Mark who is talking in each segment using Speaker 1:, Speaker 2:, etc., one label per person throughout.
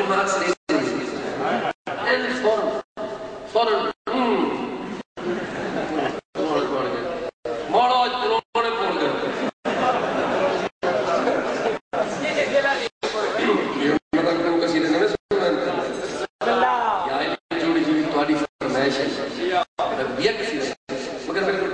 Speaker 1: दिमाग से फौरन मोड़ो रोने पड़ गए ये मतलब तुम किसी ने नहीं सुना या ये जोड़ी जी तुम्हारी फरमाइश है ये किसी ने मगर मेरे को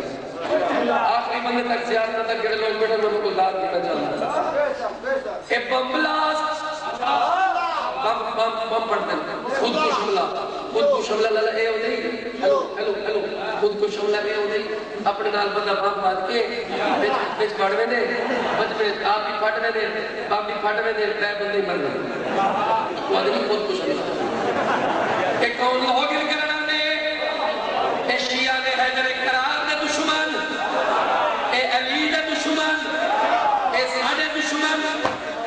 Speaker 1: आखिरी बंदे तक ज्यादा तक के लोग बैठे लोगों को दाद देना चाहता है। बम ब्लास्ट बम पढ़ते हैं खुद को शमला ला ए हो गई हेलो हेलो हेलो खुद को शमला ए हो गई अपने नाल बंदा बम बांध के बिच पड़वे ने बच में आप भी फटवे ने बाप भी फटवे ने त्रै बंदे मर गए वो आदमी खुद को शमला के कौन लोग करना ने ए शिया ने हैदर करार दे दुश्मन ए अली दे दुश्मन ए साडे दुश्मन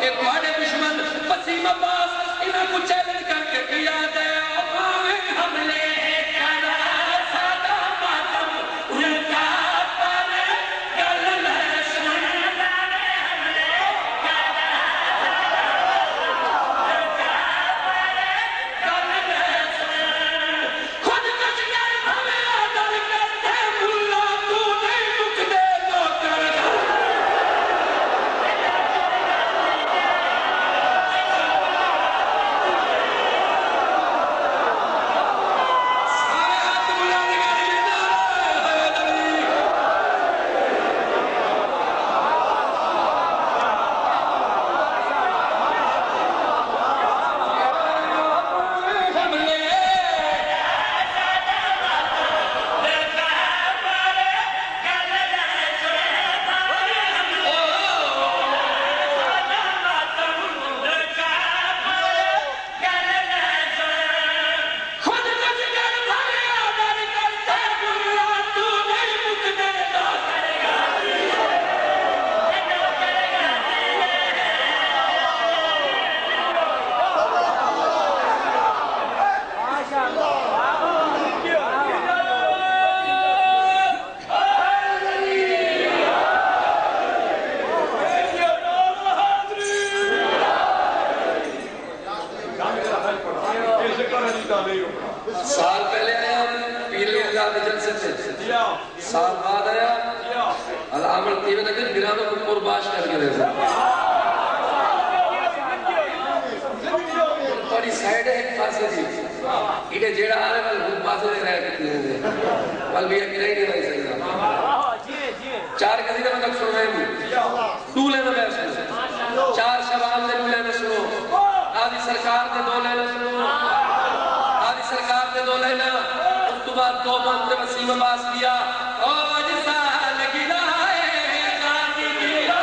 Speaker 1: ए तुम्हारे दुश्मन वसीम अब्बास इन्हें को चैलेंज करके किया दे हमले करा सादा मातम उनका पर गल में सुनना हमले करा उनका पर गल में सुन खुद कुछ कर हमें आदर करते मुल्ला तू नहीं मुकदे तो कर साल पहले आया पीर जलसे से साल बाद आया अलामल तीन नगर गिरानो को कुर्बाश कर गए थोड़ी साइड है एक पासे दी इटे जेड़ा आ रहा है वो पासे दे रहा है वल भी अकेले ही नहीं रह सकता चार कदी का मतलब सुन रहे हैं तू लेना मैं सुनो चार शवाल ने लेना सुनो आदि सरकार ने दो लेना सुनो सरकार ने दो लेना उसके बाद दो बंद वसीम अब्बास किया और साल गिराए गाजी गिरा